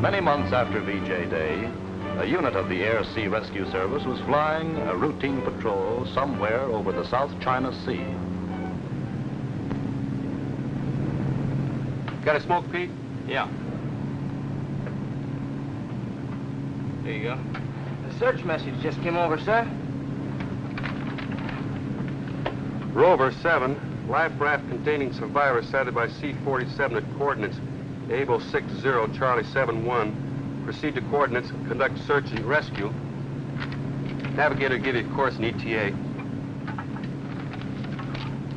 Many months after VJ Day, a unit of the Air Sea Rescue Service was flying a routine patrol somewhere over the South China Sea. Got a smoke, Pete? Yeah. Here you go. The search message just came over, sir. Rover 7, life raft containing survivors sighted by C-47 at coordinates Able 60, Charlie 71. Proceed to coordinates, conduct search and rescue. Navigator give you a course in ETA.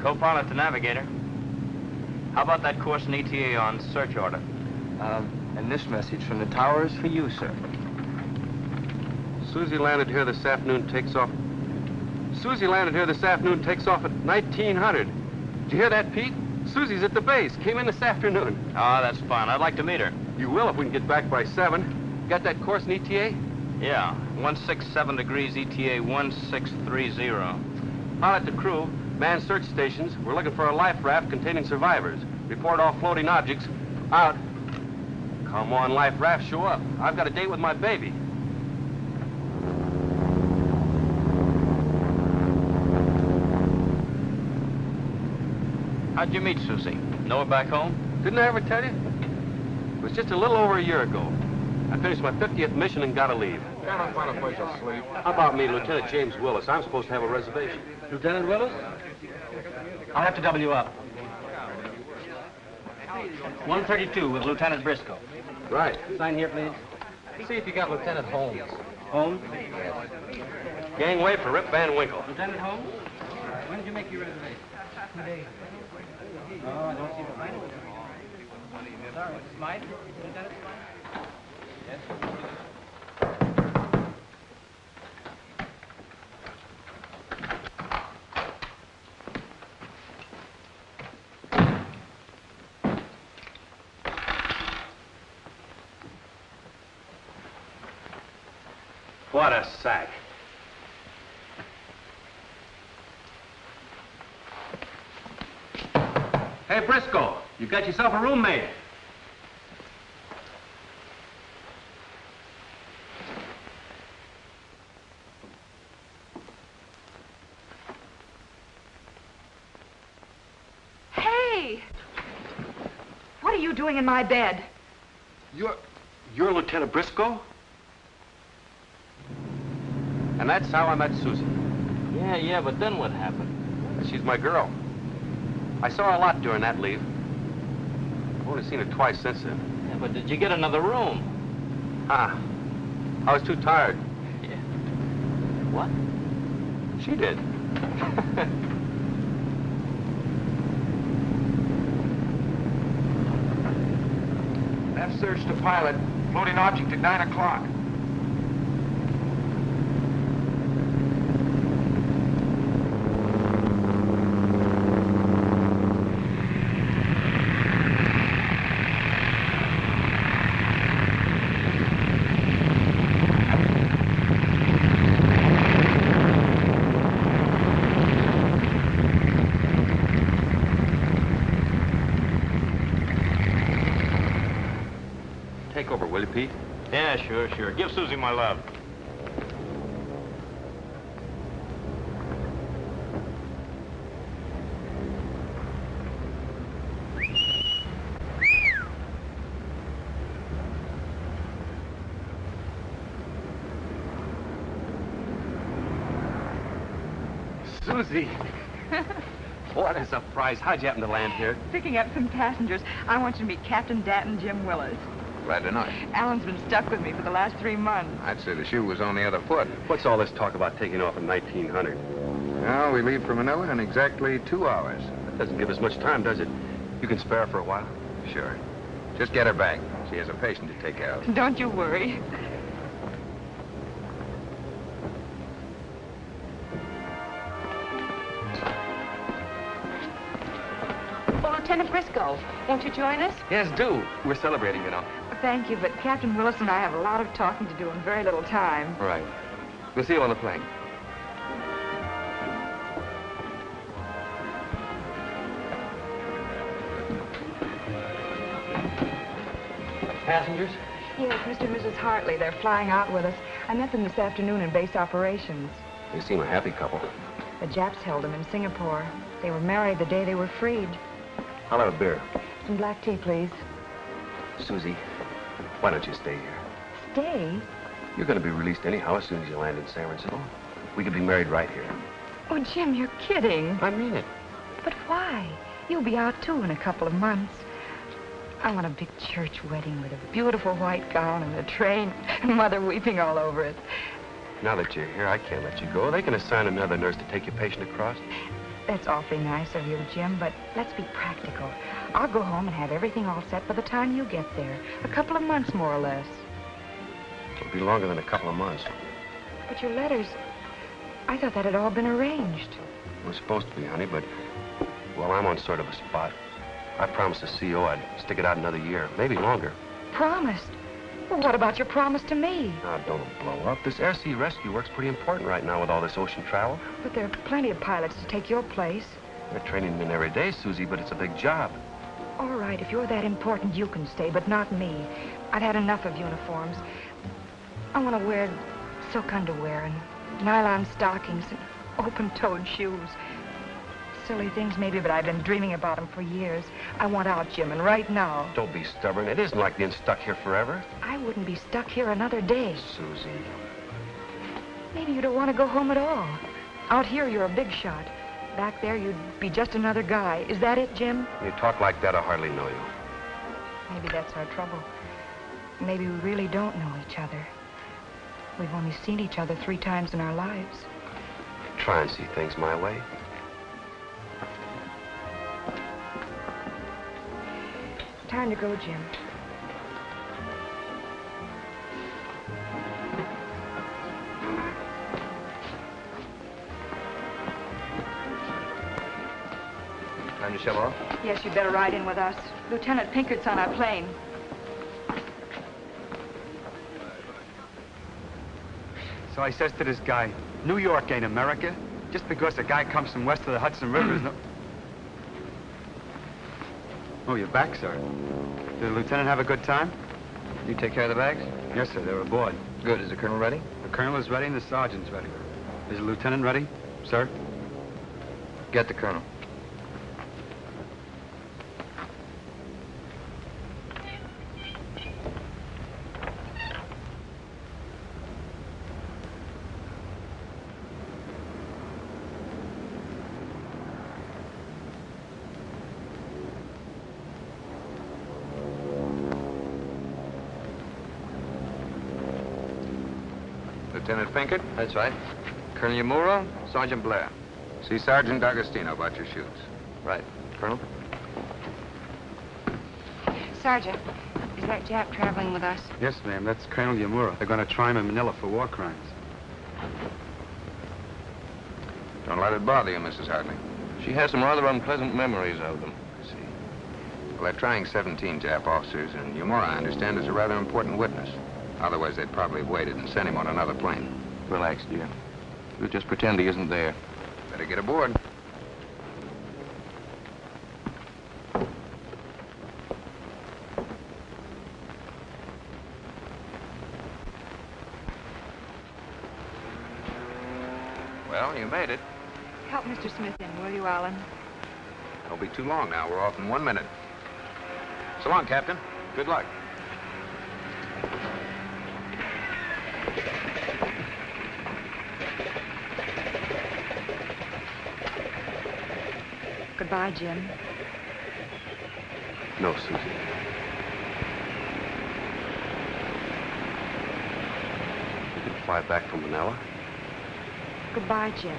Co-pilot to navigator. How about that course in ETA on search order? And this message from the towers for you, sir. Susie landed here this afternoon, takes off. Susie landed here this afternoon, takes off at 1900. Did you hear that, Pete? Susie's at the base. Came in this afternoon. Ah, that's fine. I'd like to meet her. You will if we can get back by 7. Got that course in ETA? Yeah, 167 degrees ETA 1630. Pilot to crew, man search stations. We're looking for a life raft containing survivors. Report all floating objects. Out. Come on, life raft, show up. I've got a date with my baby. How'd you meet Susie? Know her back home? Didn't I ever tell you? It was just a little over a year ago. I finished my 50th mission and got to leave. Can't find a place to sleep. How about me, Lieutenant James Willis? I'm supposed to have a reservation. Lieutenant Willis? I'll have to double you up. 132 with Lieutenant Briscoe. Right. Sign here, please. See if you got Lieutenant Holmes. Holmes? Gangway for Rip Van Winkle. Lieutenant Holmes? When did you make your reservation? 2 days. Oh, I don't see the line. Sorry, Smythe? Lieutenant Smythe? Yes. What a sack. Hey, Briscoe, you got yourself a roommate. Hey! What are you doing in my bed? You're Lieutenant Briscoe? And that's how I met Susie. Yeah, but then what happened? She's my girl. I saw her a lot during that leave. I've only seen her twice since then. Yeah, but did you get another room? I was too tired. Yeah. What? She did. Left search to pilot. Floating object at 9 o'clock. Take over, will you, Pete? Yeah, sure. Give Susie my love. Susie! What a surprise. How'd you happen to land here? Picking up some passengers. I want you to meet Captain Danton Jim Willis. Glad to know. Alan's been stuck with me for the last 3 months. I'd say the shoe was on the other foot. What's all this talk about taking off in 1900? Well, we leave for Manila in exactly 2 hours. That doesn't give us much time, does it? You can spare for a while? Sure. Just get her back. She has a patient to take care of. Don't you worry. Oh, Lieutenant Briscoe, won't you join us? Yes, do. We're celebrating, you know. Thank you, but Captain Willis and I have a lot of talking to do and very little time. Right. We'll see you on the plane. Passengers, Yes, Mr. and Mrs. Hartley. They're flying out with us. I met them this afternoon in base operations. They seem a happy couple. The Japs held them in Singapore. They were married the day they were freed. I'll have a beer. Some black tea, please. Susie, why don't you stay here? Stay? You're going to be released anyhow as soon as you land in San Francisco. We could be married right here. Oh, Jim, you're kidding. I mean it. But why? You'll be out, too, in a couple of months. I want a big church wedding with a beautiful white gown and a train and Mother weeping all over it. Now that you're here, I can't let you go. They can assign another nurse to take your patient across. That's awfully nice of you, Jim, but let's be practical. I'll go home and have everything all set by the time you get there. A couple of months, more or less. It'll be longer than a couple of months. But your letters, I thought that had all been arranged. It was supposed to be, honey, but, well, I'm on sort of a spot. I promised the CO I'd stick it out another year, maybe longer. Promised? Well, what about your promise to me? Now, don't blow up. This air-sea rescue work's pretty important right now with all this ocean travel. But there are plenty of pilots to take your place. They're training men every day, Susie, but it's a big job. All right, if you're that important, you can stay, but not me. I've had enough of uniforms. I want to wear silk underwear and nylon stockings and open-toed shoes. Silly things, maybe, but I've been dreaming about them for years. I want out, Jim, and right now. Don't be stubborn. It isn't like being stuck here forever. I wouldn't be stuck here another day. Susie. Maybe you don't want to go home at all. Out here, you're a big shot. Back there, you'd be just another guy. Is that it, Jim? When you talk like that, I hardly know you. Maybe that's our trouble. Maybe we really don't know each other. We've only seen each other 3 times in our lives. Try and see things my way. Time to go, Jim. Time to shove off? Yes, you'd better ride in with us. Lieutenant Pinkert's on our plane. So I says to this guy, New York ain't America. Just because a guy comes from west of the Hudson River is no... Oh, you're back, sir. Did the lieutenant have a good time? You take care of the bags? Yes, sir. They were aboard. Good. Is the colonel ready? The colonel is ready and the sergeant's ready. Is the lieutenant ready, sir? Get the colonel. Lieutenant Pinkett? That's right. Colonel Yamura, Sergeant Blair. See Sergeant D'Agostino about your chutes. Right. Colonel? Sergeant, is that Jap traveling with us? Yes, ma'am. That's Colonel Yamura. They're going to try him in Manila for war crimes. Don't let it bother you, Mrs. Hartley. She has some rather unpleasant memories of them. I see. Well, they're trying 17 Jap officers, and Yamura, I understand, is a rather important witness. Otherwise, they'd probably have waited and sent him on another plane. Relax, dear. We'll just pretend he isn't there. Better get aboard. Well, you made it. Help Mr. Smith in, will you, Alan? Don't be too long now. We're off in 1 minute. So long, Captain. Good luck. Goodbye, Jim. No, Susie. You can fly back from Manila? Goodbye, Jim.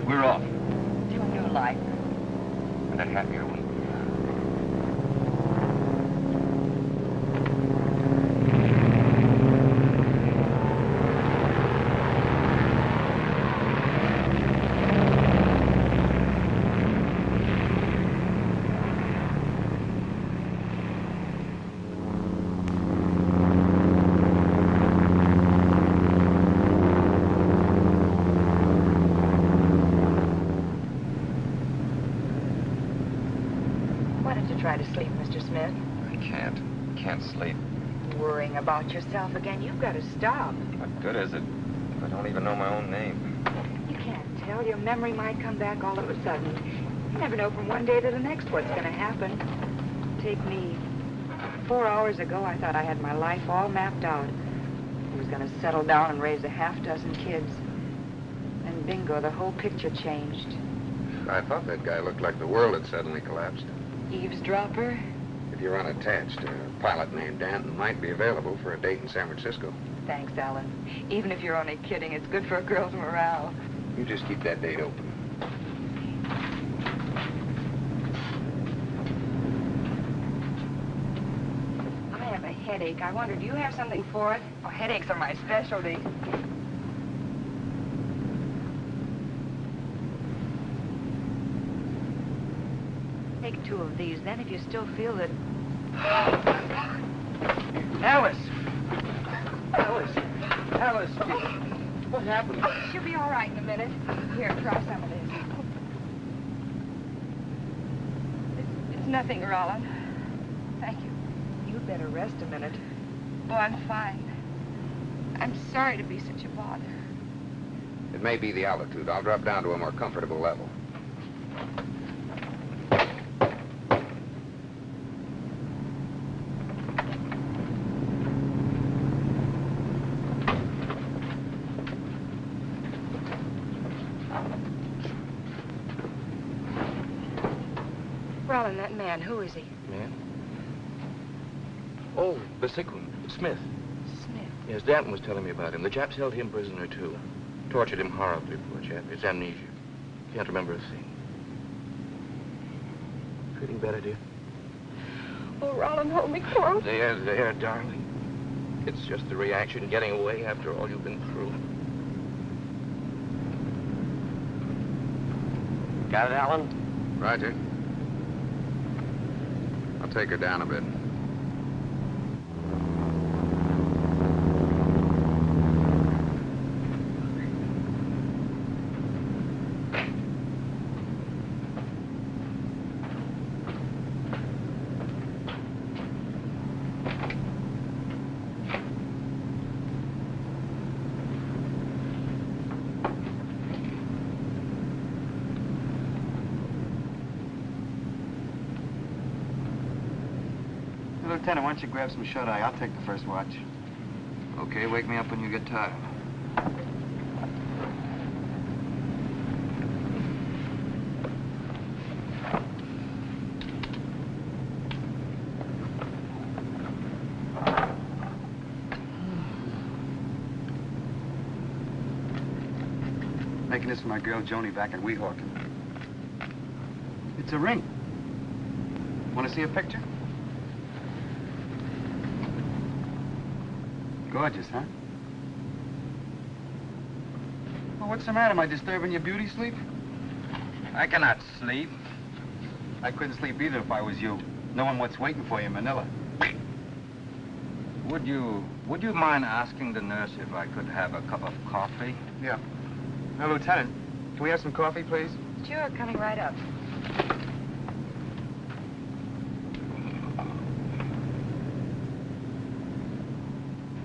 We're off. To a new life. And a happier one. try to sleep, Mr. Smith. I can't sleep. Worrying about yourself again. You've got to stop. What good is it? I don't even know my own name. You can't tell. Your memory might come back all of a sudden. You never know from one day to the next what's going to happen. Take me. 4 hours ago, I thought I had my life all mapped out. I was going to settle down and raise a half-dozen kids. And bingo, the whole picture changed. I thought that guy looked like the world had suddenly collapsed. Eavesdropper? If you're unattached, a pilot named Danton might be available for a date in San Francisco. Thanks, Alan. Even if you're only kidding, it's good for a girl's morale. You just keep that date open. I have a headache. I wonder, do you have something for it? Oh, headaches are my specialty. Take 2 of these. Then if you still feel that... Alice! Alice! What happened? She'll be all right in a minute. Here, try some of this. It's nothing, Roland. Thank you. You'd better rest a minute. Oh, I'm fine. I'm sorry to be such a bother. It may be the altitude. I'll drop down to a more comfortable level. Roland, that man, who is he? Man? Oh, the sick one, Smith. Smith. Yes, Danton was telling me about him. The Japs held him prisoner, too. Tortured him horribly, poor chap. It's amnesia. Can't remember a thing. Feeling better, dear? Oh, Roland, hold me close. There, darling. It's just the reaction getting away after all you've been through. Got it, Alan? Roger. I'll take her down a bit. Lieutenant, why don't you grab some shut-eye? I'll take the first watch. Okay, wake me up when you get tired. Making this for my girl Joni back in Weehawken. It's a ring. Want to see a picture? Gorgeous, huh? Well, what's the matter? Am I disturbing your beauty sleep? I cannot sleep. I couldn't sleep either if I was you, knowing what's waiting for you in Manila. Would you mind asking the nurse if I could have a cup of coffee? Yeah. Now, Lieutenant, can we have some coffee, please? Sure, coming right up.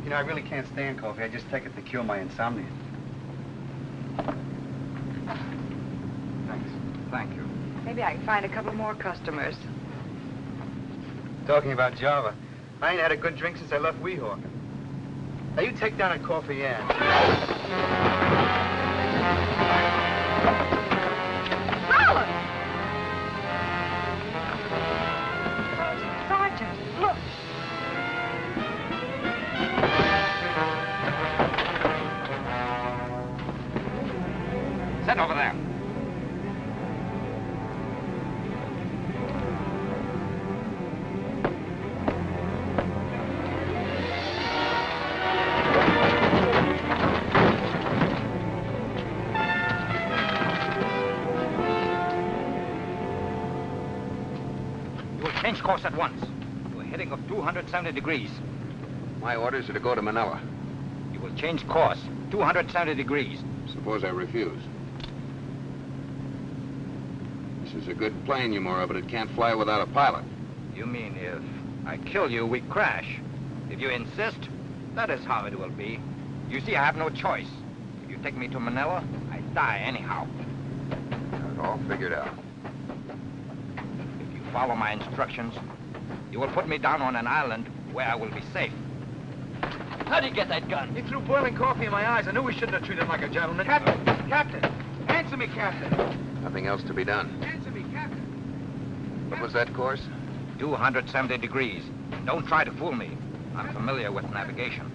You know, I really can't stand coffee. I just take it to cure my insomnia. Thanks. Thank you. Maybe I can find a couple more customers. Talking about Java, I ain't had a good drink since I left Weehawken. Now, you take down a coffee, Ann. Roland! Sergeant, look! Sit over there. You will change course at once. You are heading of 270 degrees. My orders are to go to Manila. You will change course, 270 degrees. Suppose I refuse. This is a good plane, Yamura, but it can't fly without a pilot. You mean if I kill you, we crash? If you insist, that is how it will be. You see, I have no choice. If you take me to Manila, I die anyhow. Got it all figured out. If you follow my instructions, you will put me down on an island where I will be safe. How'd you get that gun? He threw boiling coffee in my eyes. I knew we shouldn't have treated him like a gentleman. Captain! Captain! Answer me, Captain! Nothing else to be done. Answer me, Captain! What was that course? 270 degrees. Don't try to fool me. I'm familiar with navigation.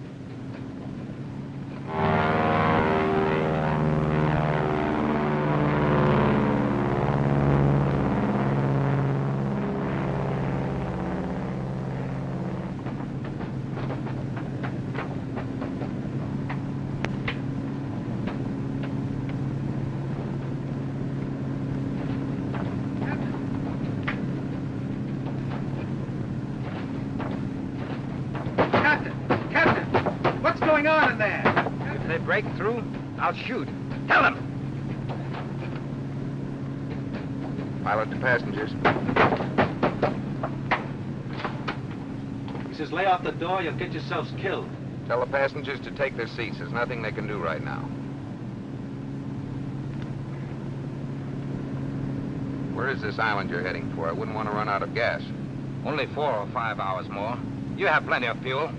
If they break through, I'll shoot. Tell them! Pilot to passengers. He says, lay off the door, you'll get yourselves killed. Tell the passengers to take their seats. There's nothing they can do right now. Where is this island you're heading for? I wouldn't want to run out of gas. Only 4 or 5 hours more. You have plenty of fuel.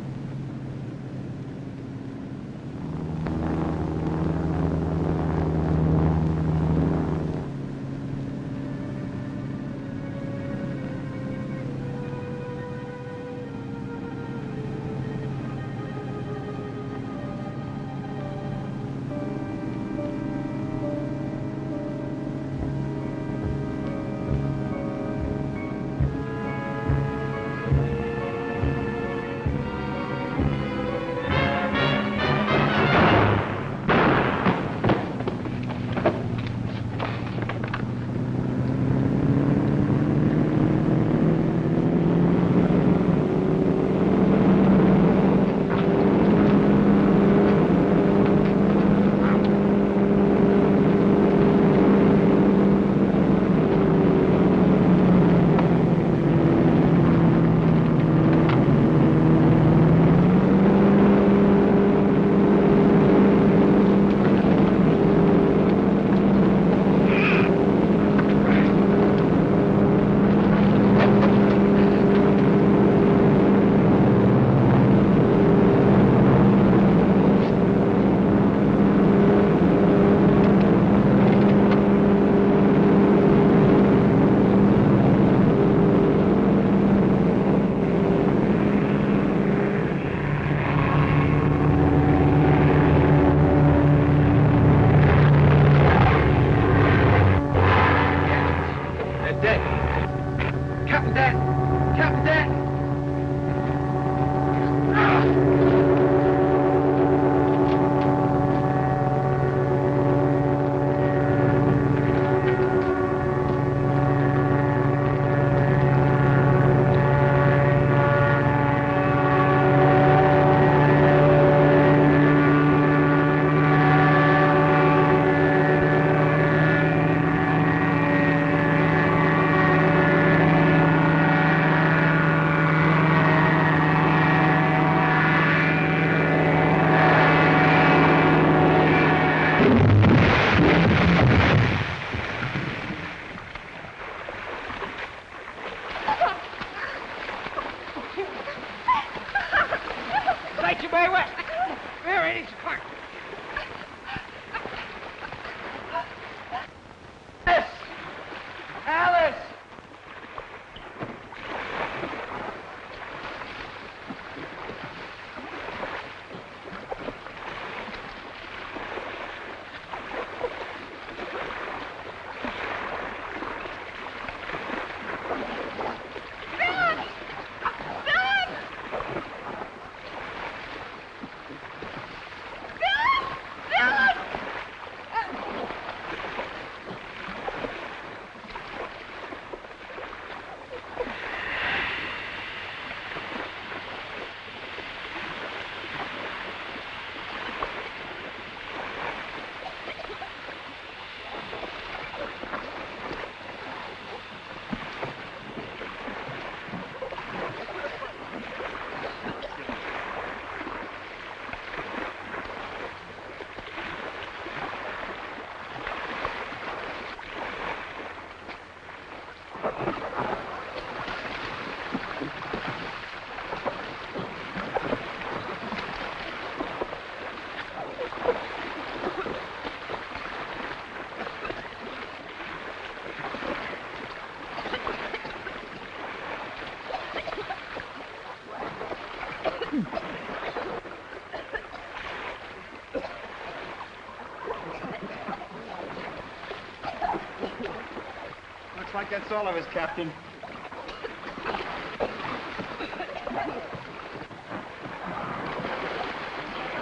like that's all of us, Captain.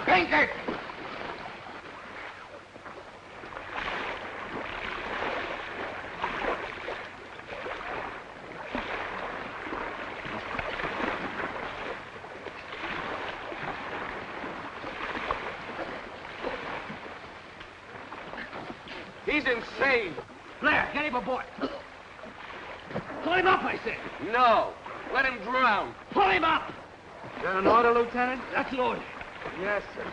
Pinkett! He's insane. Blair, get him aboard. Pull him up, I said. No. Let him drown. Pull him up. Is that an order, Lieutenant? That's an order. Yes, sir.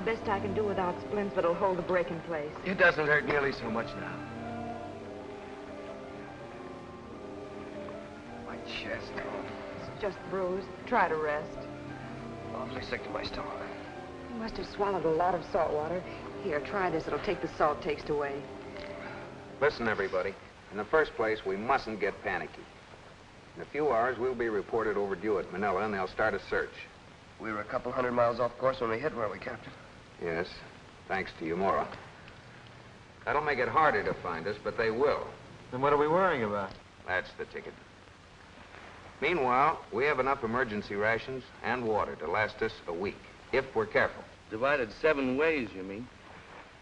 Best I can do without splints, but it'll hold the break in place. It doesn't hurt nearly so much now. My chest. It's just bruised. Try to rest. Awfully sick to my stomach. You must have swallowed a lot of salt water. Here, try this. It'll take the salt taste away. Listen, everybody. In the first place, we mustn't get panicky. In a few hours, we'll be reported overdue at Manila, and they'll start a search. We were a couple 100 miles off course when we hit, weren't we, Captain? Yes, thanks to Yamura. That'll make it harder to find us, but they will. Then what are we worrying about? That's the ticket. Meanwhile, we have enough emergency rations and water to last us a week, if we're careful. Divided 7 ways, you mean?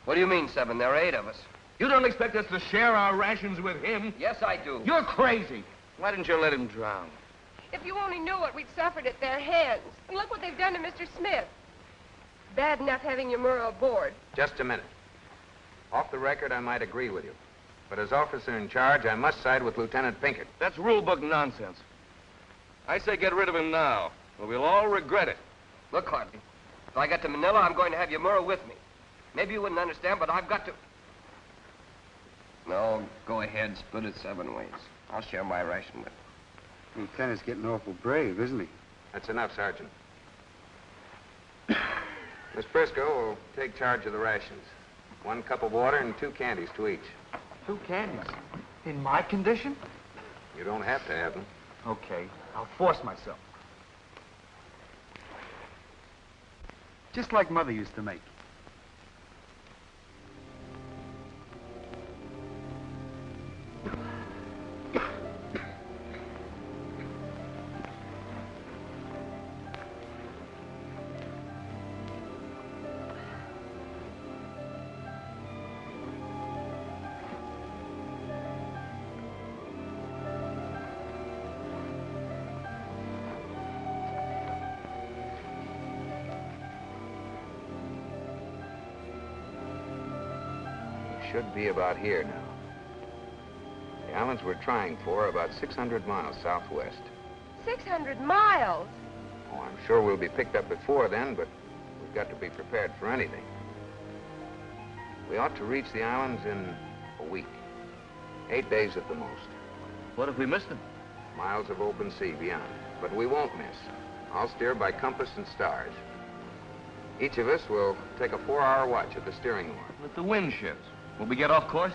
What do you mean, 7? There are 8 of us. You don't expect us to share our rations with him? Yes, I do. You're crazy. Why didn't you let him drown? If you only knew what we'd suffered at their hands. And look what they've done to Mr. Smith. Bad enough having Yamura aboard. Just a minute. Off the record, I might agree with you. But as officer in charge, I must side with Lieutenant Pinkett. That's rule book nonsense. I say get rid of him now, or we'll all regret it. Look, Hartley, if I get to Manila, I'm going to have Yamura with me. Maybe you wouldn't understand, but I've got to... No, go ahead, split it 7 ways. I'll share my ration with you. Lieutenant's getting awful brave, isn't he? That's enough, Sergeant. Miss Briscoe will take charge of the rations. 1 cup of water and 2 candies to each. 2 candies? In my condition? You don't have to have them. Okay, I'll force myself. Just like Mother used to make. Should be about here now. The islands we're trying for are about 600 miles southwest. 600 miles? Oh, I'm sure we'll be picked up before then, but we've got to be prepared for anything. We ought to reach the islands in a week. 8 days at the most. What if we miss them? Miles of open sea beyond. But we won't miss. I'll steer by compass and stars. Each of us will take a 4-hour watch at the steering oar. If the wind shifts, will we get off course?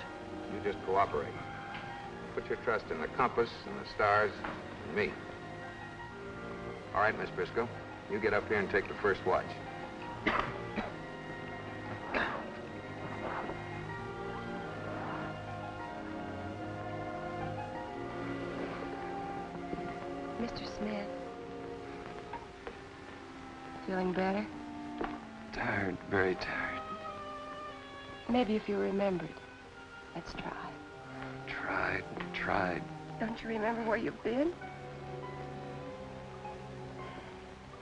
You just cooperate. Put your trust in the compass and the stars and me. All right, Miss Briscoe. You get up here and take the first watch. Mr. Smith. Feeling better? Tired, very tired. Maybe if you remembered. Let's try. Tried. Don't you remember where you've been?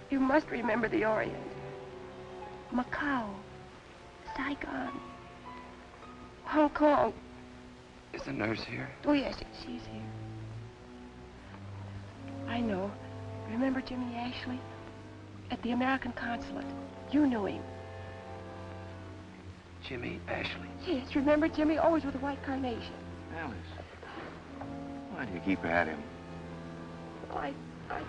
You must remember the Orient. Macau. Saigon. Hong Kong. Is the nurse here? Oh, yes, she's here. I know. Remember Jimmy Ashley? At the American consulate. You knew him. Jimmy Ashley. Yes, remember Jimmy? Always with a white carnation. Alice, why do you keep at him? Well, I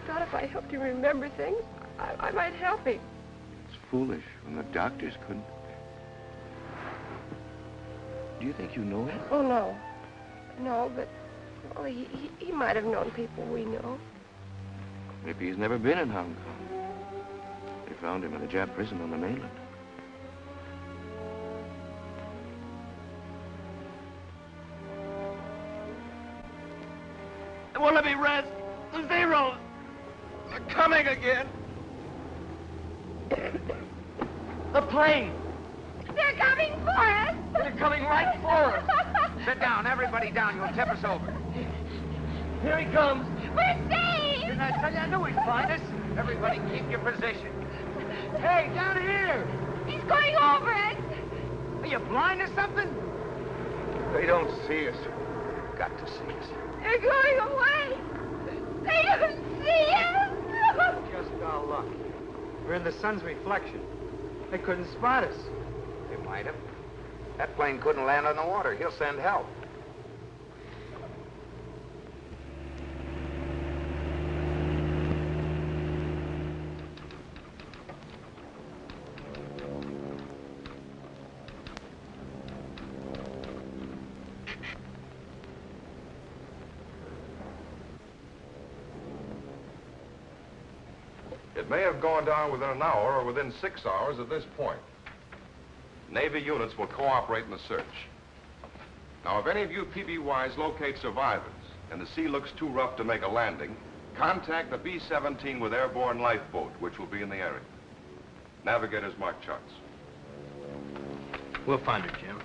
thought if I helped him remember things, I might help him. It's foolish when the doctors couldn't. Do you think you know him? Oh, no. No, but, well, he might have known people we know. Maybe he's never been in Hong Kong. They found him in a Jap prison on the mainland. It won't let me rest. The Zeros are coming again. The plane. They're coming for us. They're coming right for us. Sit down, everybody down. You'll tip us over. Here he comes. We're saved. Didn't I tell you I knew he'd find us? Everybody keep your position. Hey, down here. He's going over us. Are you blind or something? They don't see us. Got to see us. They're going away. They don't see us. Just our luck. We're in the sun's reflection. They couldn't spot us. They might have. That plane couldn't land on the water. He'll send help. It may have gone down within an hour or within 6 hours at this point. Navy units will cooperate in the search. Now, if any of you PBYs locate survivors and the sea looks too rough to make a landing, contact the B-17 with airborne lifeboat, which will be in the area. Navigators mark charts. We'll find her, Jim.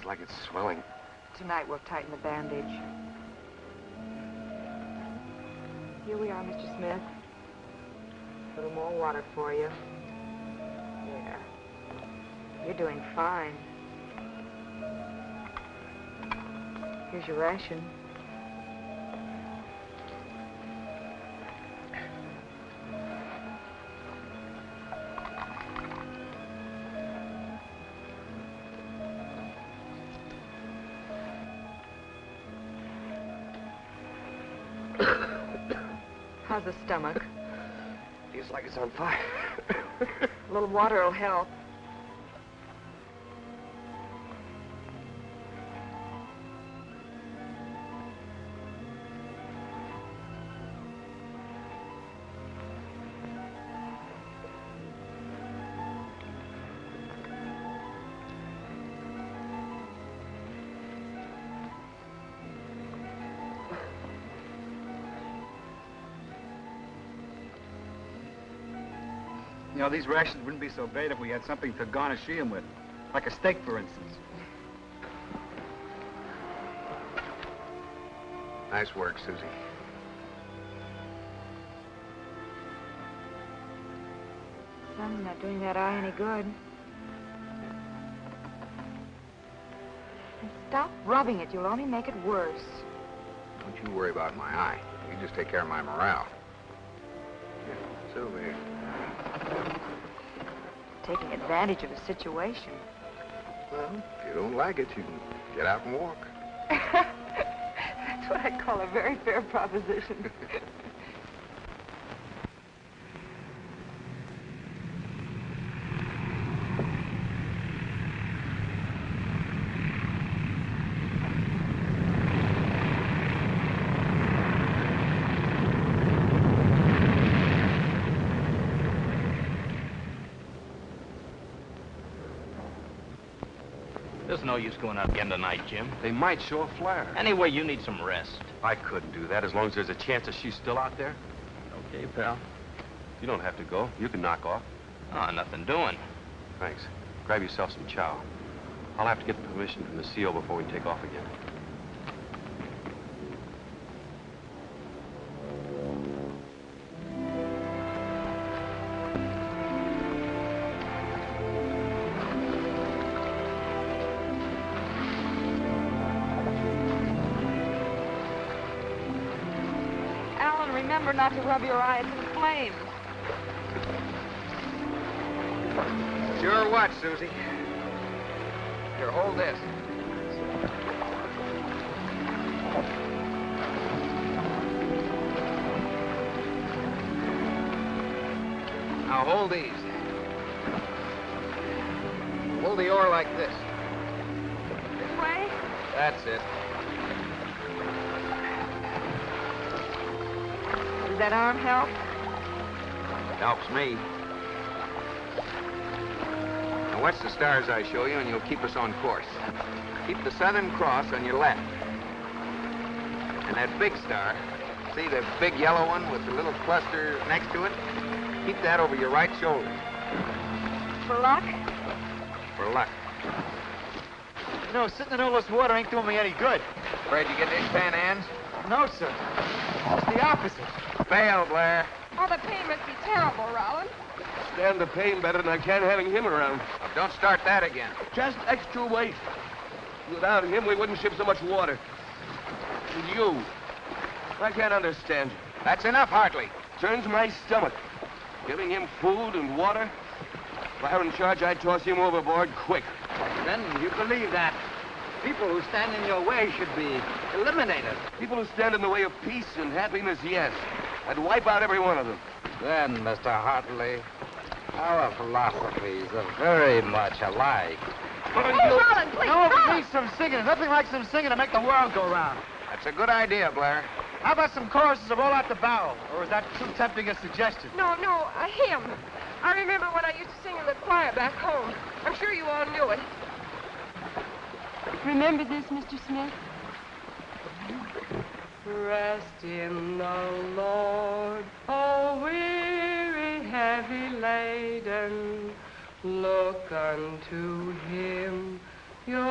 Like it's swelling. Tonight we'll tighten the bandage. Here we are, Mr. Smith. A little more water for you. There. You're doing fine. Here's your ration. How's the stomach? Feels like it's on fire. A little water will help. You know, these rations wouldn't be so bad if we had something to garnish them with. Like a steak, for instance. Nice work, Susie. Sun's not doing that eye any good. And stop rubbing it. You'll only make it worse. Don't you worry about my eye. You just take care of my morale. Here, Sylvie. Taking advantage of a situation. Well, if you don't like it, you can get out and walk. That's what I call a very fair proposition. There's no use going out again tonight, Jim. They might show a flare. Anyway, you need some rest. I couldn't do that as long as there's a chance that she's still out there. Okay, pal. You don't have to go. You can knock off. Oh, nothing doing. Thanks. Grab yourself some chow. I'll have to get the permission from the CO before we take off again. remember not to rub your eyes in flames. Sure what, Susie? Here, hold this. Now hold these. Hold the oar like this. This way? That's it. Does that arm help? Helps me. Now watch the stars I show you and you'll keep us on course. Keep the Southern Cross on your left. And that big star, see the big yellow one with the little cluster next to it? Keep that over your right shoulder. For luck? For luck. You know, sitting in all this water ain't doing me any good. Afraid you get these tan hands? No, sir. It's the opposite. Fail, Blair. Oh, the pain must be terrible, Rollin. Stand the pain better than I can having him around. Now, don't start that again. Just extra weight. Without him, we wouldn't ship so much water. And you, I can't understand you. That's enough, Hartley. Turns my stomach. Giving him food and water. If I were in charge, I'd toss him overboard quick. Then you believe that people who stand in your way should be eliminated. People who stand in the way of peace and happiness, yes. I'd wipe out every one of them. Then, Mr. Hartley, our philosophies are very much alike. Oh, Rollin, please, No, stop! please, some singing. Nothing like some singing to make the world go round. That's a good idea, Blair. How about some choruses of All Out the Barrel? Or is that too tempting a suggestion? No, a hymn. I remember when I used to sing in the choir back home. I'm sure you all knew it. Remember this, Mr. Smith? Rest in the Lord, O weary, heavy laden. Look unto him, your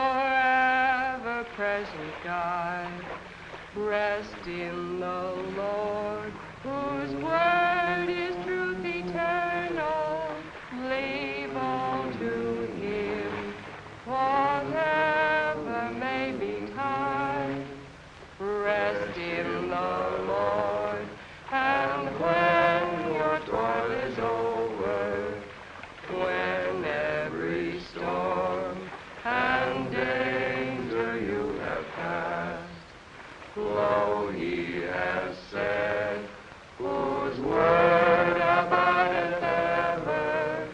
ever-present guide. Rest in the Lord, whose word is truth eternal. Leave all to him, whatever may betide. Rest in the Lord, and when your toil is over, when every storm and danger you have passed, lo, he has said, whose word abideth ever,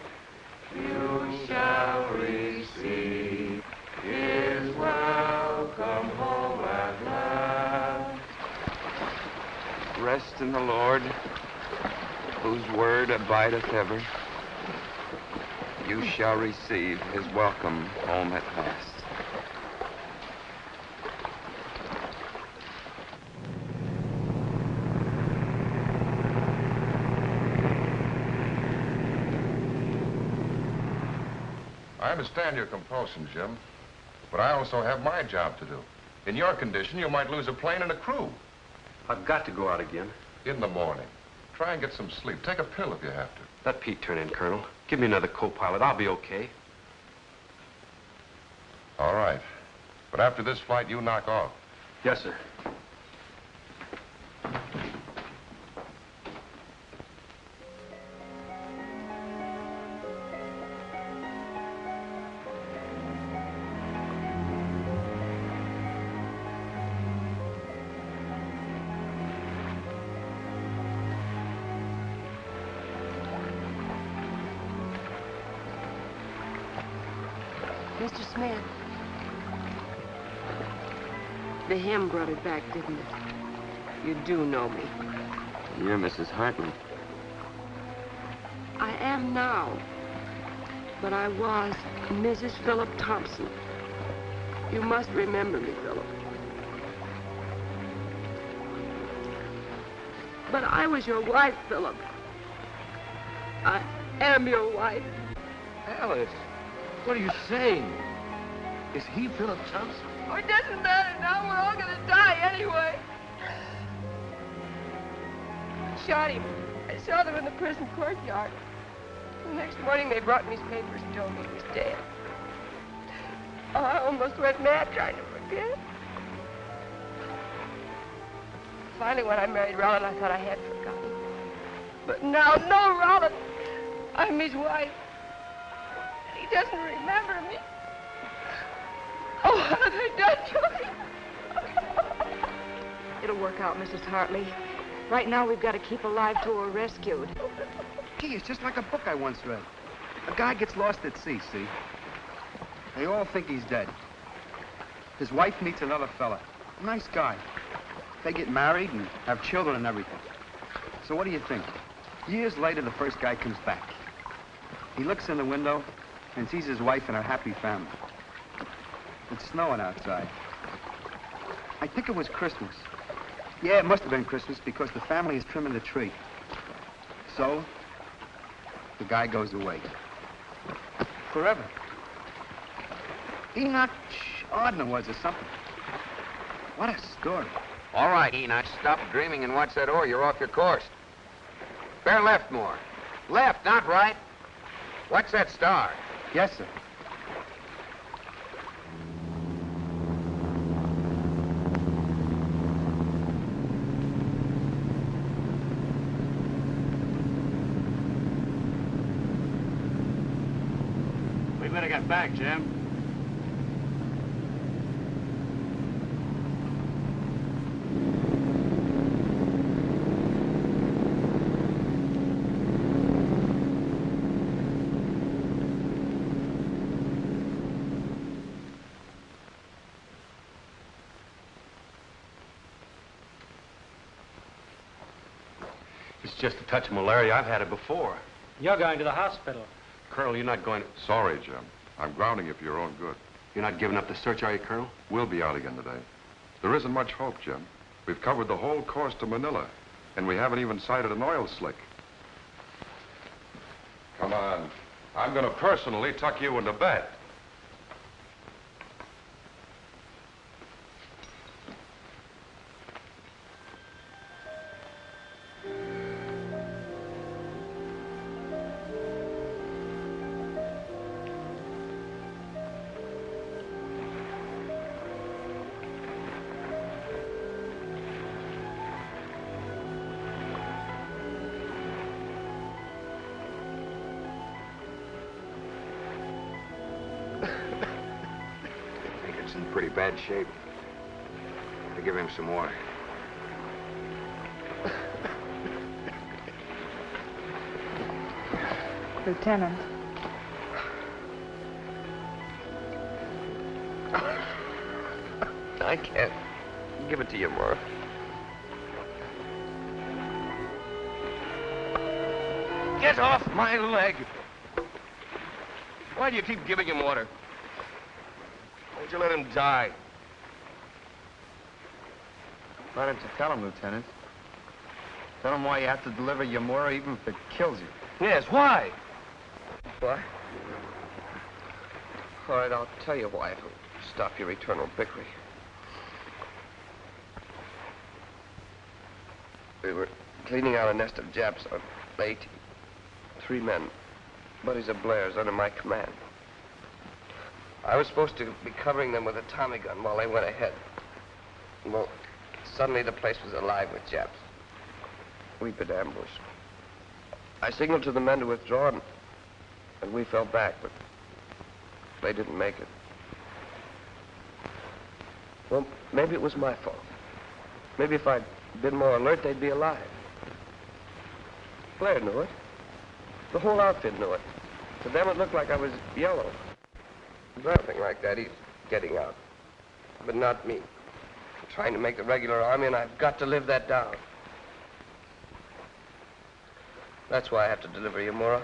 you shall receive his welcome home at last. Rest in the Lord, whose word abideth ever. You shall receive his welcome home at last. I understand your compulsion, Jim, but I also have my job to do. In your condition, you might lose a plane and a crew. I've got to go out again. In the morning. Try and get some sleep. Take a pill if you have to. Let Pete turn in, Colonel. Give me another co-pilot. I'll be okay. All right. But after this flight, you knock off. Yes, sir. Mr. Smith, the hymn brought it back, didn't it? You do know me. You're Mrs. Hartley. I am now, but I was Mrs. Philip Thompson. You must remember me, Philip. But I was your wife, Philip. I am your wife. Alice, what are you saying? Is he Philip Thompson? Oh, it doesn't matter now. We're all gonna die anyway. I shot him. I saw them in the prison courtyard. The next morning they brought me his papers and told me he was dead. Oh, I almost went mad trying to forget. Finally, when I married Rollin, I thought I had forgotten. But now, no, Rollin. I'm his wife. And he doesn't remember me. Oh, what have I done to him? It'll work out, Mrs. Hartley. Right now, we've got to keep alive till we're rescued. Gee, it's just like a book I once read. A guy gets lost at sea, see? They all think he's dead. His wife meets another fella. A nice guy. They get married and have children and everything. So what do you think? Years later, the first guy comes back. He looks in the window and sees his wife and her happy family. It's snowing outside. I think it was Christmas. Yeah, it must have been Christmas because the family is trimming the tree. So, the guy goes away. Forever. Enoch Ardner was or something. What a story. All right, Enoch, stop dreaming and watch that oar. You're off your course. Bear left more. Left, not right. Watch that star. Yes, sir. We better get back, Jim. It's just a touch of malaria. I've had it before. You're going to the hospital. Colonel, you're not going to... Sorry, Jim. I'm grounding you for your own good. You're not giving up the search, are you, Colonel? We'll be out again today. There isn't much hope, Jim. We've covered the whole course to Manila, and we haven't even sighted an oil slick. Come on. I'm going to personally tuck you into bed. In pretty bad shape. To give him some water. Lieutenant. I can't give it to you, Yamura. Get off my leg! Why do you keep giving him water? Why don't you let him die? Why don't you tell him, Lieutenant? Tell him why you have to deliver Yamura even if it kills you. Yes, why? Why? All right, I'll tell you why if it'll stop your eternal bickering. We were cleaning out a nest of Japs on late. 3 men, buddies of Blair's, under my command. I was supposed to be covering them with a Tommy gun while they went ahead. Well, suddenly the place was alive with Japs. We'd been ambushed. I signaled to the men to withdraw, and we fell back, but they didn't make it. Well, maybe it was my fault. Maybe if I'd been more alert, they'd be alive. Blair knew it. The whole outfit knew it. To them, it looked like I was yellow. Nothing like that. He's getting out. But not me. I'm trying to make the regular army, and I've got to live that down. That's why I have to deliver Yamura.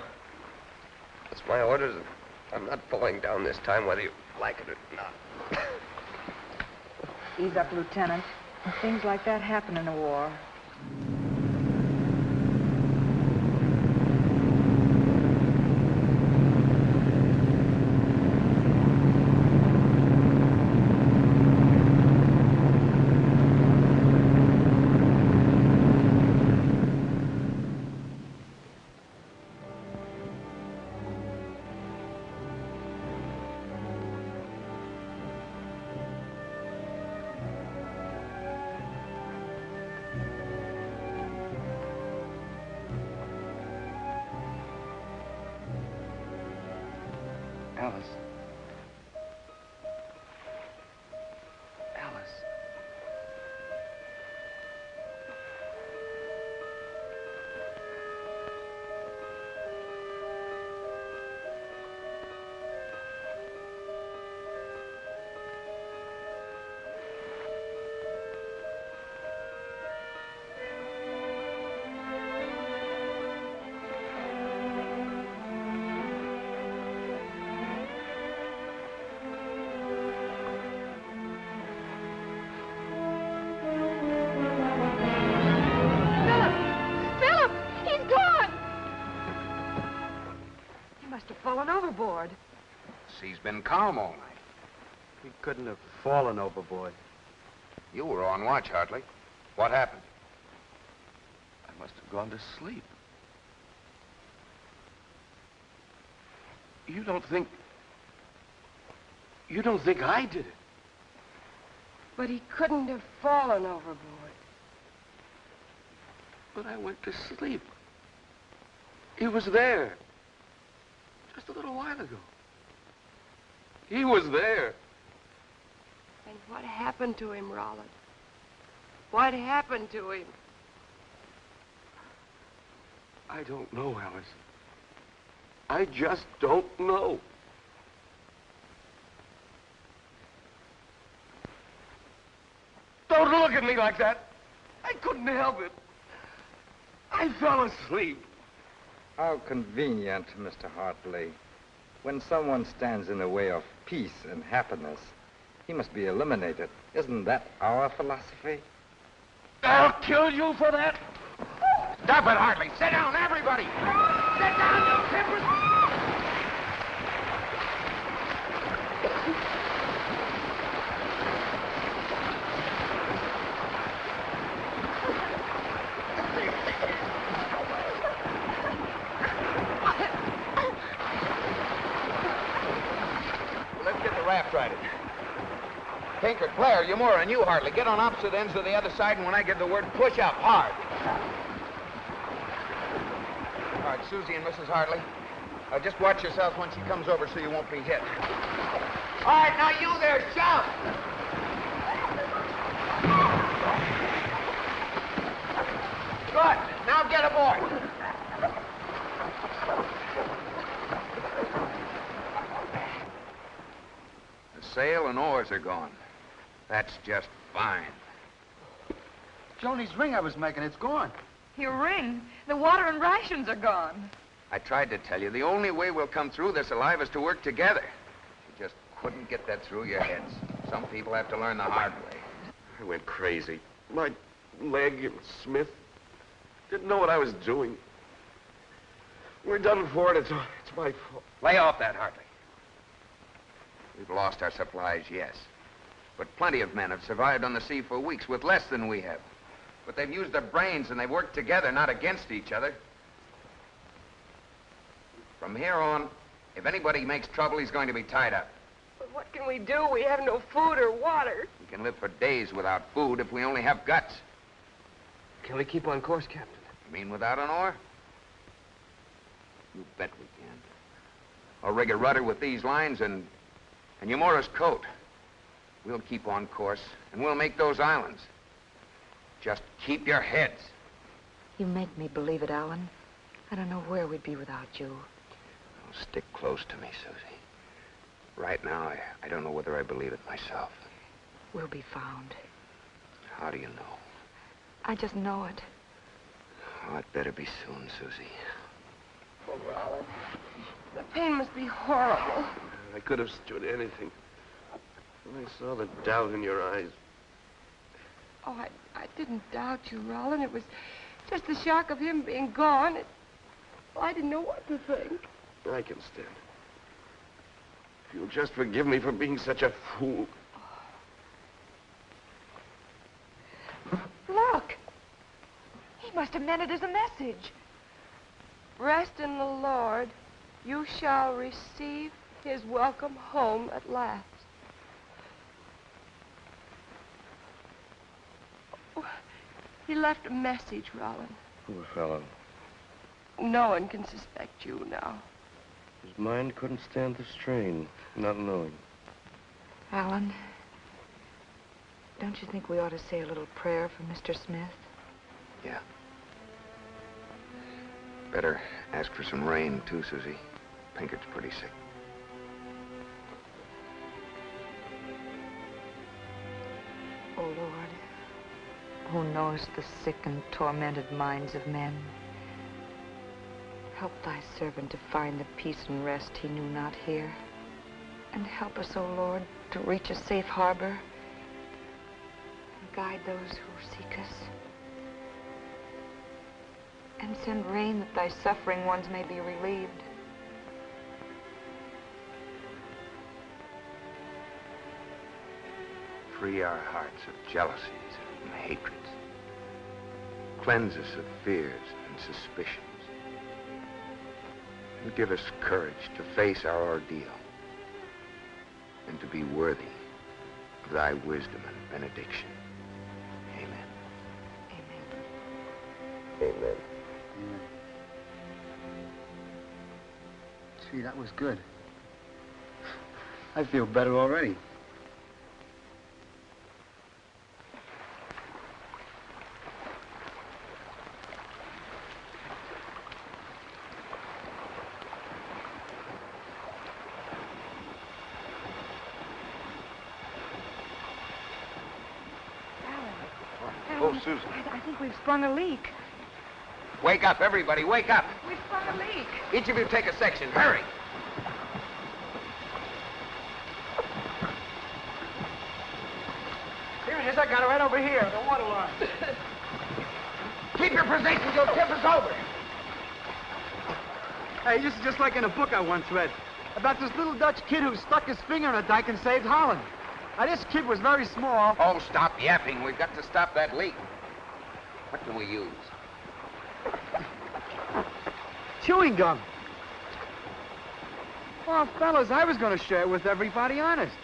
It's my orders, and I'm not falling down this time, whether you like it or not. Ease up, Lieutenant. Things like that happen in a war. Alice. Alice. Fallen overboard. Sea's been calm all night. He couldn't have fallen overboard. You were on watch, Hartley. What happened? I must have gone to sleep. You don't think I did it? But he couldn't have fallen overboard. But I went to sleep. He was there. Just a little while ago. He was there. And what happened to him, Roland? What happened to him? I don't know, Alice. I just don't know. Don't look at me like that. I couldn't help it. I fell asleep. How convenient, Mr. Hartley. When someone stands in the way of peace and happiness, he must be eliminated. Isn't that our philosophy? I'll kill you for that. Stop it, Hartley. Sit down, everybody. Sit down, you simpers. Let's get the raft righted. Tinker, Claire, Yamura, and you, Hartley, get on opposite ends of the other side, and when I give the word, push up hard. All right, Susie and Mrs. Hartley, just watch yourself when she comes over so you won't be hit. All right, now you there, shout! Good. Now get aboard. The sail and oars are gone. That's just fine. Joni's ring I was making, it's gone. Your ring? The water and rations are gone. I tried to tell you, the only way we'll come through this alive is to work together. You just couldn't get that through your heads. Some people have to learn the hard way. I went crazy. My leg and Smith didn't know what I was doing. We're done for it. It's my fault. Lay off that, Hartley. We've lost our supplies, yes. But plenty of men have survived on the sea for weeks with less than we have. But they've used their brains and they've worked together, not against each other. From here on, if anybody makes trouble, he's going to be tied up. But what can we do? We have no food or water. We can live for days without food if we only have guts. Can we keep on course, Captain? You mean without an oar? You bet we can. I'll rig a rudder with these lines and Yamura's coat. We'll keep on course, and we'll make those islands. Just keep your heads. You make me believe it, Alan. I don't know where we'd be without you. Oh, stick close to me, Susie. Right now, I don't know whether I believe it myself. We'll be found. How do you know? I just know it. Oh, it better be soon, Susie. Oh, Roland, the pain must be horrible. I could have stood anything. I saw the doubt in your eyes. Oh, I didn't doubt you, Roland. It was just the shock of him being gone. Well, I didn't know what to think. I can stand. If you'll just forgive me for being such a fool. Look! He must have meant it as a message. Rest in the Lord. You shall receive his welcome home at last. Oh, he left a message, Roland. Poor fellow. No one can suspect you now. His mind couldn't stand the strain, not knowing. Alan, don't you think we ought to say a little prayer for Mr. Smith? Yeah. Better ask for some rain, too, Susie. Pinkert's pretty sick. Oh, Lord, who knows the sick and tormented minds of men, help thy servant to find the peace and rest he knew not here. And help us, O Lord, to reach a safe harbor and guide those who seek us. And send rain that thy suffering ones may be relieved. Free our hearts of jealousies and hatreds. Cleanse us of fears and suspicions. And give us courage to face our ordeal and to be worthy of thy wisdom and benediction. Amen. Amen. Amen. Gee, that was good. I feel better already. Oh, Susan. I think we've sprung a leak. Wake up, everybody, wake up. We've sprung a leak. Each of you take a section. Hurry. Here it is. I got it right over here. The water line. Keep your positions, you'll tip us over. Hey, this is just like in a book I once read about this little Dutch kid who stuck his finger in a dike and saved Holland. Now, this kid was very small. Oh, stop yapping. We've got to stop that leak. What can we use? Chewing gum. Well, fellas, I was going to share it with everybody, honest.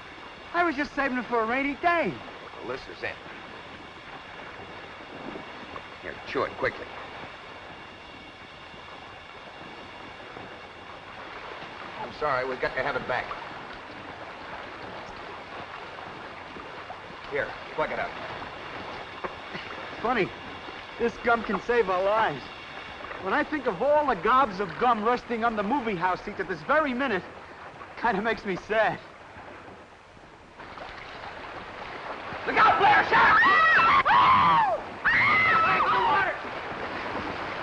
I was just saving it for a rainy day. Well, this is it. Here, chew it quickly. I'm sorry, we've got to have it back. Here, plug it up. Funny, this gum can save our lives. When I think of all the gobs of gum resting on the movie house seats at this very minute, kind of makes me sad. Look out, Blair! Shot!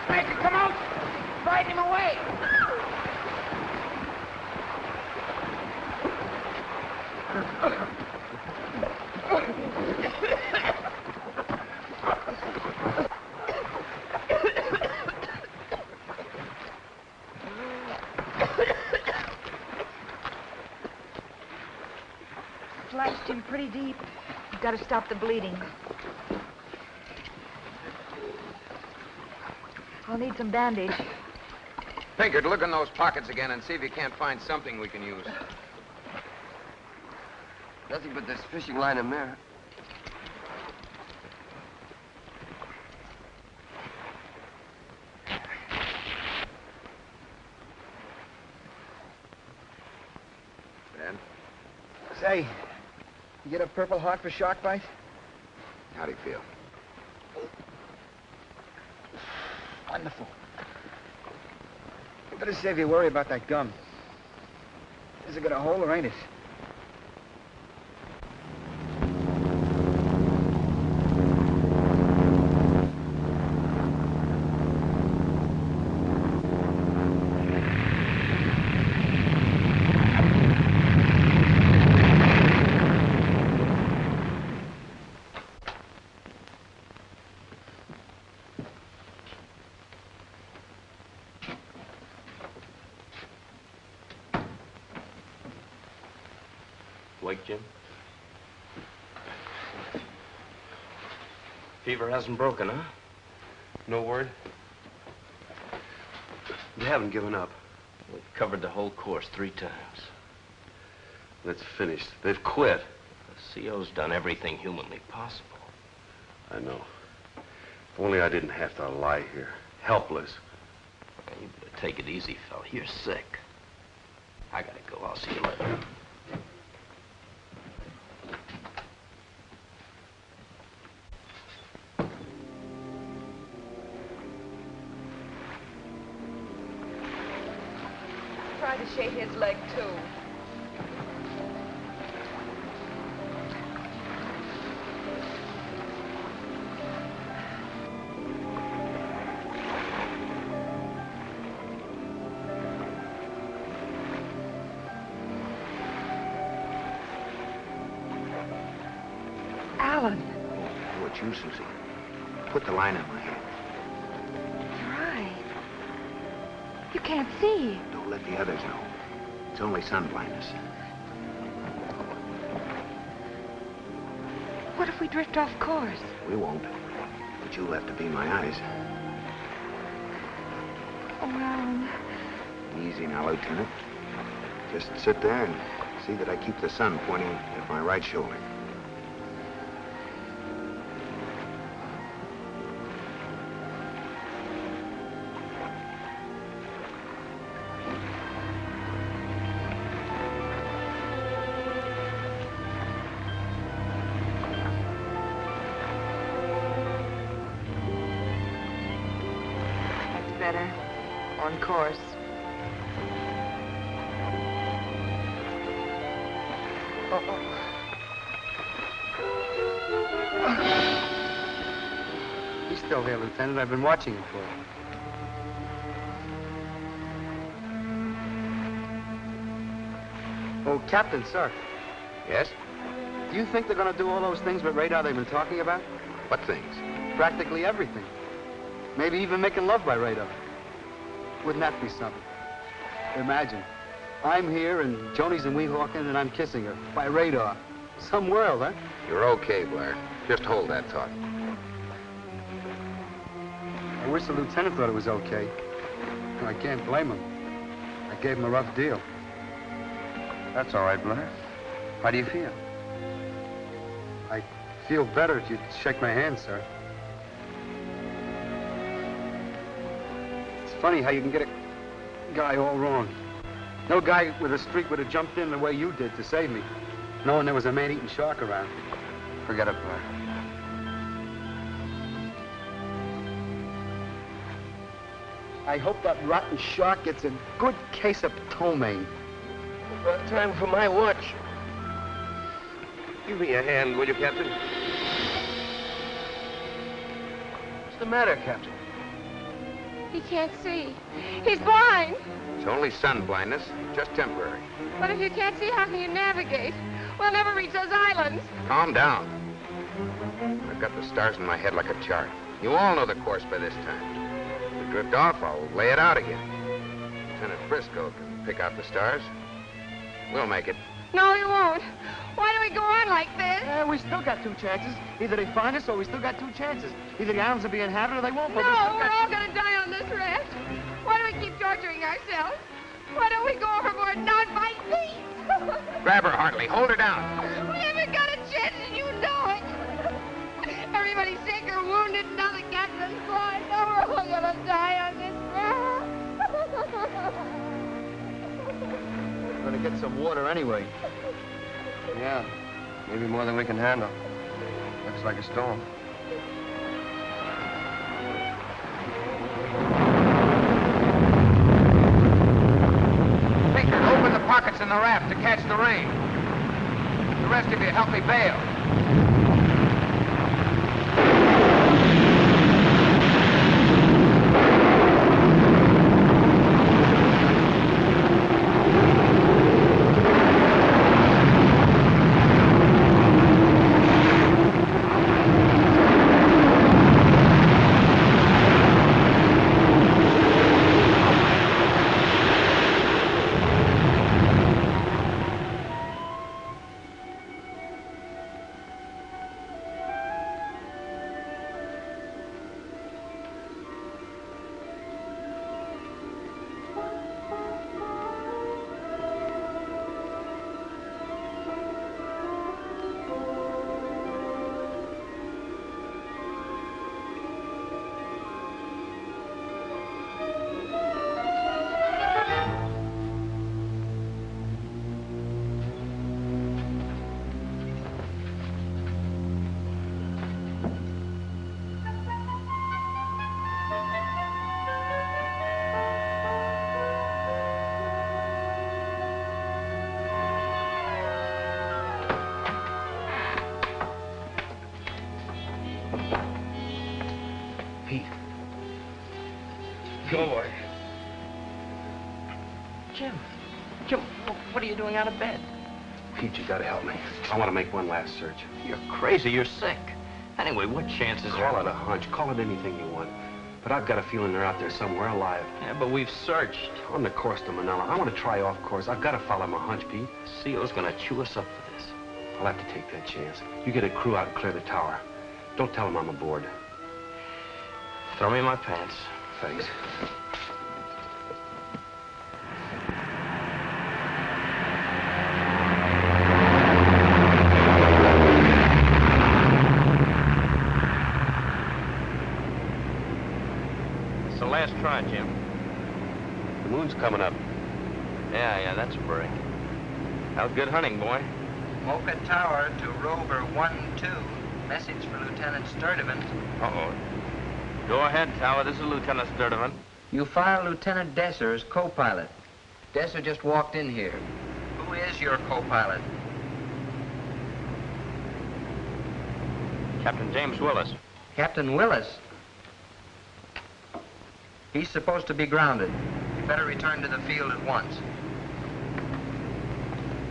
Make it come out! Fight him away! Slashed him pretty deep. You've got to stop the bleeding. I'll need some bandage. Pinkert, look in those pockets again and see if you can't find something we can use. Nothing but this fishing line and mirror. Ben, Say, you get a Purple Heart for shark bite? how do you feel? Wonderful. You better save your worry about that gum. Is it got a hole or ain't it? Wake, Jim? Fever hasn't broken, huh? No word? You haven't given up. We've covered the whole course 3 times. It's finished. They've quit. The CO's done everything humanly possible. I know. If only I didn't have to lie here. Helpless. You better take it easy, fella. You're sick. I gotta go. I'll see you later. Try to shave his leg, too. Alan. Oh, it's you, Susie. Put the line on my head. Your eye. You can't see. Don't let the others know. It's only sun blindness. What if we drift off course? We won't. But you'll have to be my eyes. Oh, Alan. Easy now, Lieutenant. Just sit there and see that I keep the sun pointing at my right shoulder. Better. On course. He's still there, Lieutenant. I've been watching him for you. Oh, Captain, sir. Yes? Do you think they're going to do all those things with radar they've been talking about? What things? Practically everything. Maybe even making love by radar. Wouldn't that be something? Imagine. I'm here and Joni's in Weehawken and I'm kissing her by radar. Some world, huh? You're okay, Blair. Just hold that thought. I wish the lieutenant thought it was okay. I can't blame him. I gave him a rough deal. That's all right, Blair. How do you feel? I feel better if you'd shake my hand, sir. It's funny how you can get a guy all wrong. No guy with a streak would have jumped in the way you did to save me, knowing there was a man-eating shark around. Forget it, Blair. I hope that rotten shark gets a good case of ptomaine. About time for my watch. Give me a hand, will you, Captain? What's the matter, Captain? He can't see. He's blind. It's only sun blindness, just temporary. But if you can't see, how can you navigate? We'll never reach those islands. Calm down. I've got the stars in my head like a chart. You all know the course by this time. If we drift off, I'll lay it out again. Lieutenant Briscoe can pick out the stars. We'll make it. No, he won't. Why do we go on like this? We still got two chances. Either they find us or we still got two chances. Either the islands will be inhabited or they won't. No, But we're all going to die on this raft. Why do we keep torturing ourselves? Why don't we go overboard and not fight thieves? Grab her, Hartley. Hold her down. We haven't got a chance and you know it. Everybody's sick or wounded, and now the captain's blind. Now we're all going to die on this raft. We're going to get some water anyway. Yeah, maybe more than we can handle. Looks like a storm. Tinker, open the pockets in the raft to catch the rain. The rest of you help me bail. Pete. Go away. Jim, what are you doing out of bed? Pete, you gotta help me. I want to make one last search. You're crazy. You're sick. Anyway, what chances are... Call it a hunch. Call it anything you want. But I've got a feeling they're out there somewhere alive. Yeah, but we've searched. On the course to Manila. I want to try off course. I've got to follow my hunch, Pete. CO's gonna chew us up for this. I'll have to take that chance. You get a crew out and clear the tower. Don't tell them I'm aboard. Throw me my pants. Thanks. It's the last try, Jim. The moon's coming up. Yeah, that's a break. Out good hunting, boy. Mocha Tower to Rover 1-2. Message for Lieutenant Sturdivant. Uh-oh. Go ahead, Tower. This is Lieutenant Sturdivant. You file Lieutenant Desser as co-pilot. Desser just walked in here. Who is your co-pilot? Captain James Willis. Captain Willis? He's supposed to be grounded. You better return to the field at once.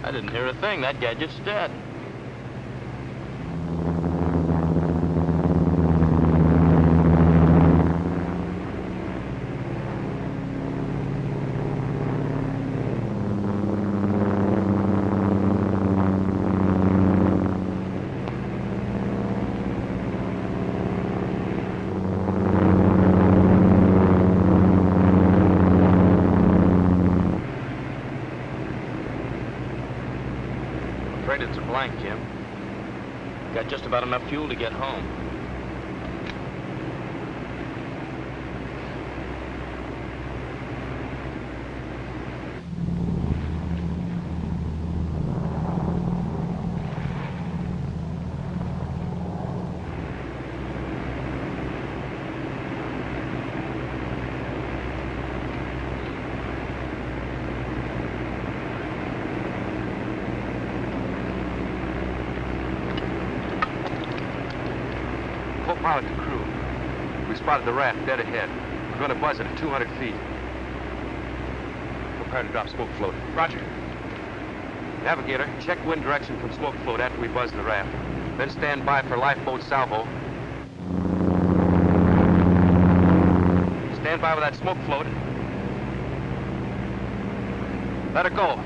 I didn't hear a thing. That gadget's dead. It's a blank, Jim. Got just about enough fuel to get home. Co-pilot to crew. We spotted the raft dead ahead. We're going to buzz it at 200 feet. Prepare to drop smoke float. Roger. Navigator, check wind direction from smoke float after we buzz the raft. Then stand by for lifeboat salvo. Stand by with that smoke float. Let her go.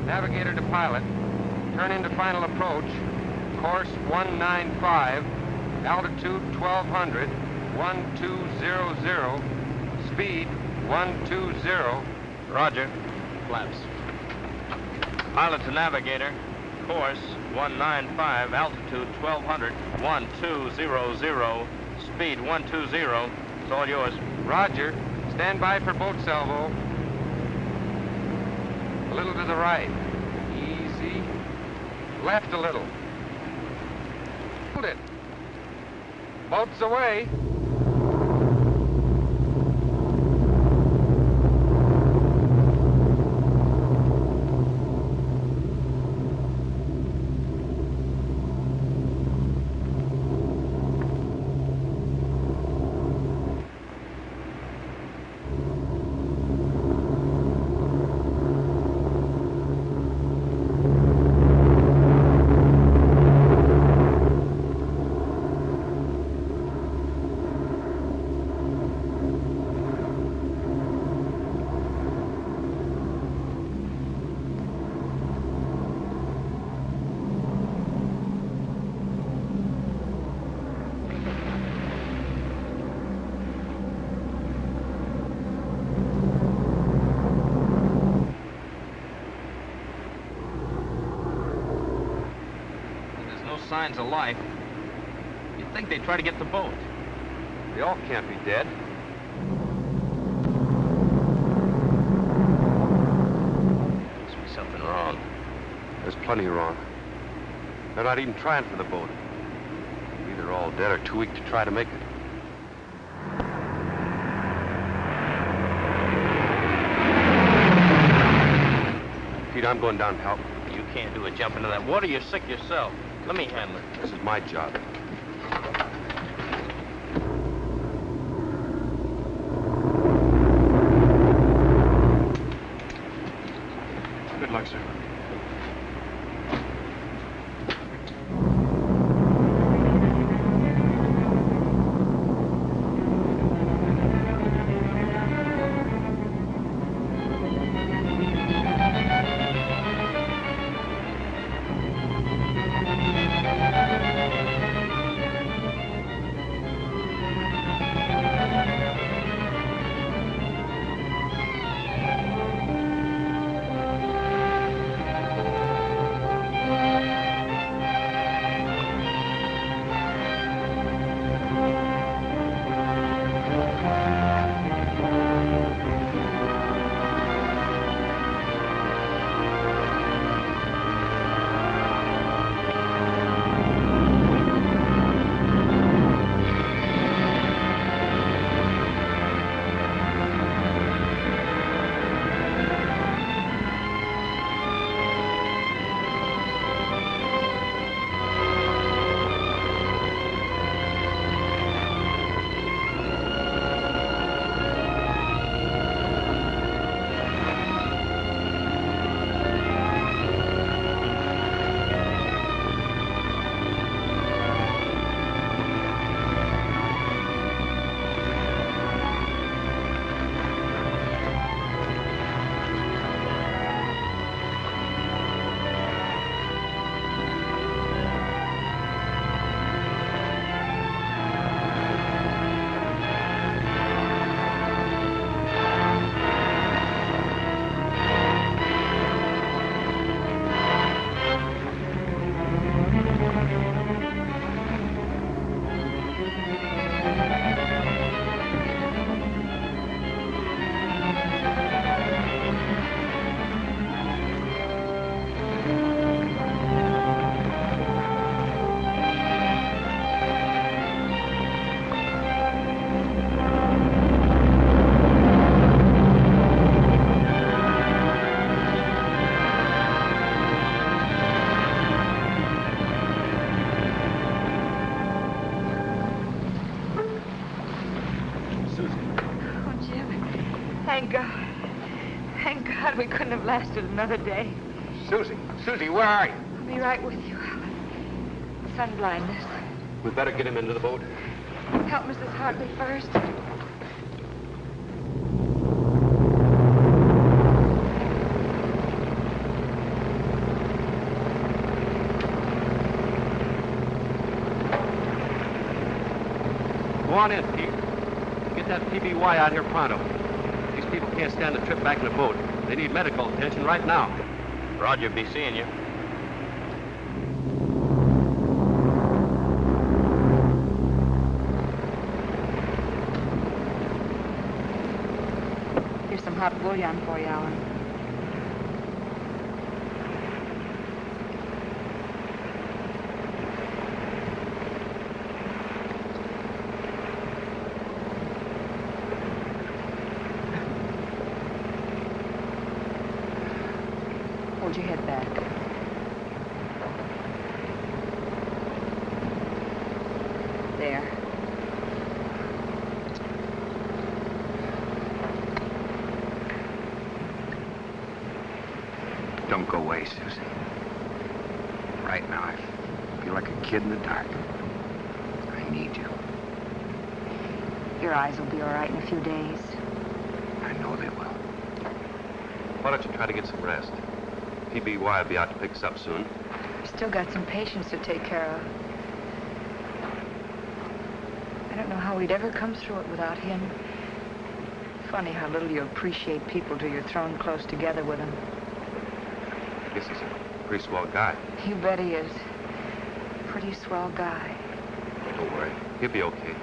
Navigator to pilot. Turn into final approach. Course 195. Altitude 1200. 1200. Speed 120. Roger. Flaps. Pilot to navigator. Course 195. Altitude 1200. 1200. Speed 120. It's all yours. Roger. Stand by for boat salvo. A little to the right. Easy. Left a little. Hold it. Boat's away. Signs of life. You'd think they'd try to get the boat. They all can't be dead. There's plenty wrong. They're not even trying for the boat. Maybe they're all dead or too weak to try to make it. Pete, I'm going down to help. You can't do a jump into that water. You're sick yourself. Let me handle it. This is my job. Good luck, sir. Thank God. Thank God we couldn't have lasted another day. Susie, where are you? I'll be right with you, Alan. Sun blindness. We better get him into the boat. Help Mrs. Hartley first. Go on in, Pete. Get that PBY out here pronto. These people can't stand the trip back in the boat. They need medical attention right now. Roger, be seeing you. Here's some hot bouillon for you, Alan. Hold your head back. There. Don't go away, Susie. Right now, I feel like a kid in the dark. I need you. Your eyes will be all right in a few days. I know they will. Why don't you try to get some rest? PBY will be out to pick us up soon. I've still got some patients to take care of. I don't know how we'd ever come through it without him. Funny how little you appreciate people till you're thrown close together with them. I guess he's a pretty swell guy. You bet he is. Pretty swell guy. Don't worry. He'll be okay.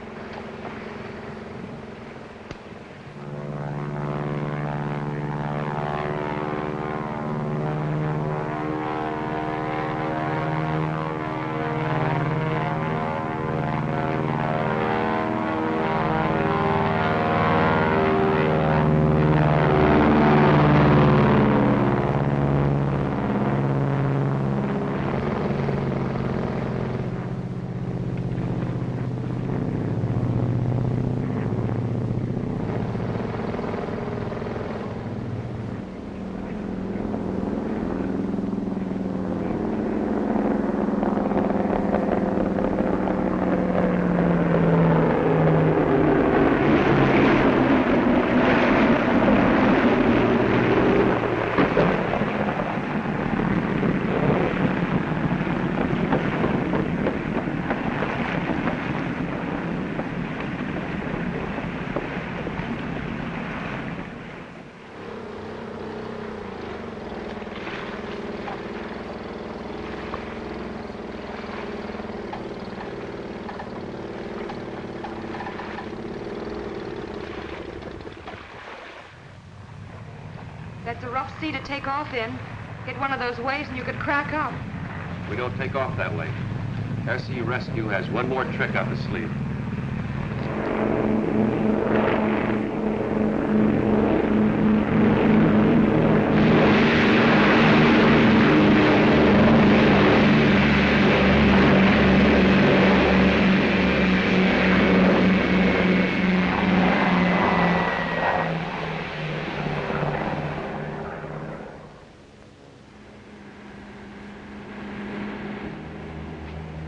That's a rough sea to take off in. Hit one of those waves and you could crack up. We don't take off that way. S.E. Rescue has one more trick up its sleeve.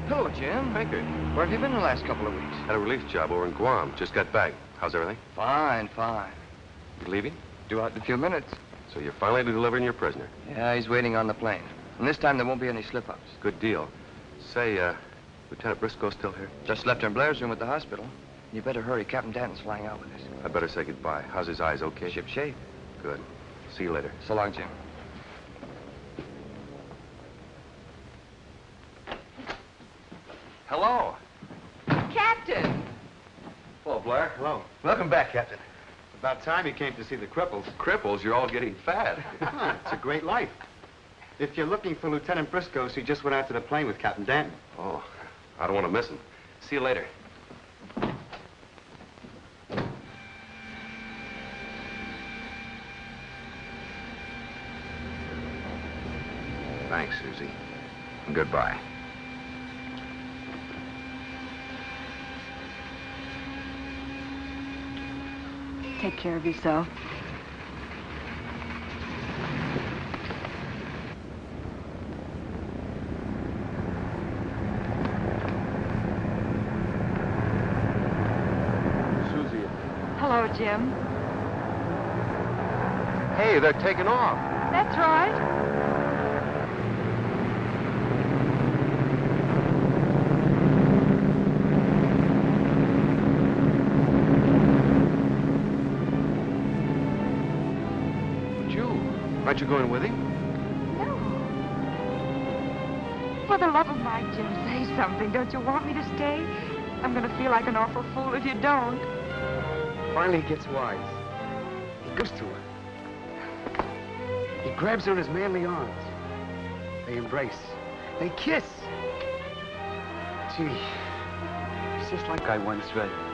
Hello, Jim. Baker. Where have you been the last couple of weeks? Had a relief job over in Guam. Just got back. How's everything? Fine, fine. You leaving? Due out in a few minutes. So you're finally delivering your prisoner. Yeah, he's waiting on the plane. And this time there won't be any slip-ups. Good deal. Say, Lieutenant Briscoe still here? Just left her in Blair's room at the hospital. You better hurry. Captain Danton's flying out with us. I better say goodbye. How's his eyes, okay? Ship shape. Good. See you later. So long, Jim. Hello. Captain! Hello, Blair. Hello. Welcome back, Captain. About time you came to see the cripples. Cripples, you're all getting fat. It's a great life. If you're looking for Lieutenant Briscoe, she just went out to the plane with Captain Danton. Oh, I don't want to miss him. See you later. Thanks, Susie. And goodbye. Take care of yourself. Susie. Hello, Jim. Hey, they're taking off. That's right. Aren't you going with him? No. For the love of Mike, Jim, say something. Don't you want me to stay? I'm going to feel like an awful fool if you don't. Finally he gets wise. He goes to her. He grabs her in his manly arms. They embrace. They kiss. Gee, it's just like I once read.